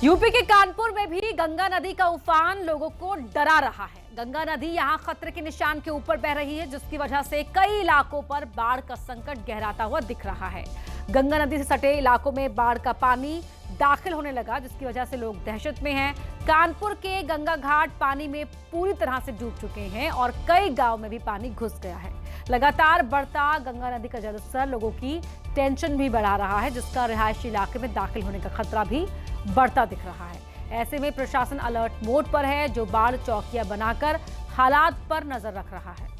UP के कानपुर में भी गंगा नदी का उफान लोगों को डरा रहा है। गंगा नदी यहां खतरे के निशान के ऊपर बह रही है, जिसकी वजह से कई इलाकों पर बाढ़ का संकट गहराता हुआ दिख रहा है। गंगा नदी से सटे इलाकों में बाढ़ का पानी दाखिल होने लगा, जिसकी वजह से लोग दहशत में हैं। कानपुर के गंगा घाट पानी में पूरी तरह से डूब चुके हैं और कई गांव में भी पानी घुस गया है। लगातार बढ़ता गंगा नदी का जलस्तर लोगों की टेंशन भी बढ़ा रहा है, जिसका रिहायशी इलाके में दाखिल होने का खतरा भी बढ़ता दिख रहा है। ऐसे में प्रशासन अलर्ट मोड पर है, जो बाढ़ चौकियां बनाकर हालात पर नजर रख रहा है।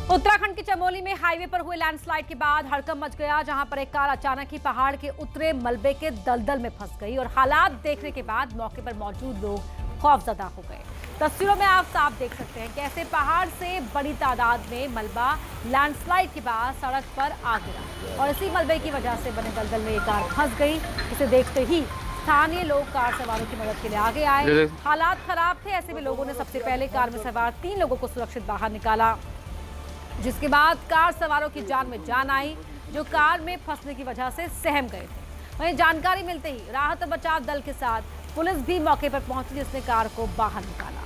उत्तराखंड के चमोली में हाईवे पर हुए लैंडस्लाइड के बाद हड़कंप मच गया, जहां पर एक कार अचानक ही पहाड़ के उतरे मलबे के दलदल में फंस गई और हालात देखने के बाद मौके पर मौजूद लोग खौफजदा हो गए। तस्वीरों में आप साफ देख सकते हैं कैसे पहाड़ से बड़ी तादाद में मलबा लैंडस्लाइड के बाद सड़क पर आ गिरा और इसी मलबे की वजह से बने दलदल में एक कार फंस गई। इसे देखते ही स्थानीय लोग कार सवारों की मदद के लिए आगे आए। हालात खराब थे, ऐसे में लोगों ने सबसे पहले कार में सवार 3 लोगों को सुरक्षित बाहर निकाला, जिसके बाद कार सवारों की जान में जान आई, जो कार में फंसने की वजह से सहम गए थे। वहीं जानकारी मिलते ही राहत और बचाव दल के साथ पुलिस भी मौके पर पहुंची, जिसने कार को बाहर निकाला।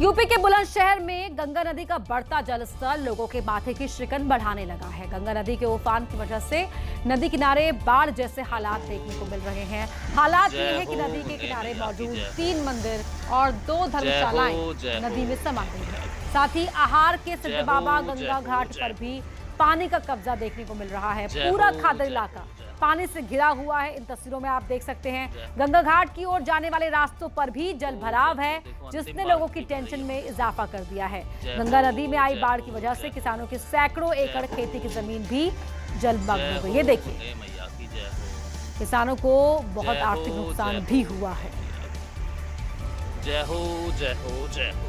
यूपी के बुलंदशहर में गंगा नदी का बढ़ता जलस्तर लोगों के माथे की शिकन बढ़ाने लगा है। गंगा नदी के उफान की वजह से नदी किनारे बाढ़ जैसे हालात देखने को मिल रहे हैं। हालात ये है कि नदी के किनारे मौजूद 3 मंदिर और 2 धर्मशालाएं नदी में समा गई है। साथ ही आहार के सिद्ध बाबा गंगा घाट पर भी पानी का कब्जा देखने को मिल रहा है। पूरा खादर इलाका पानी से घिरा हुआ है। इन तस्वीरों में आप देख सकते हैं गंगा घाट की ओर जाने वाले रास्तों पर भी जल भराव है, जिसने लोगों की टेंशन में इजाफा कर दिया है। गंगा नदी में आई बाढ़ की वजह से किसानों की सैकड़ों एकड़ खेती की जमीन भी जलमग्न हो गई। ये देखिए, किसानों को बहुत आर्थिक नुकसान भी हुआ है। जय हो जय हो जय हो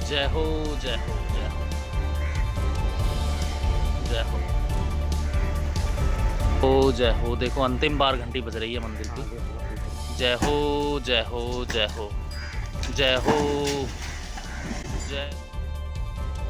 जय हो जय हो जय हो जय हो ओ जय हो। देखो अंतिम बार घंटी बज रही है मंदिर की। जय हो जय हो जय हो जय हो जय।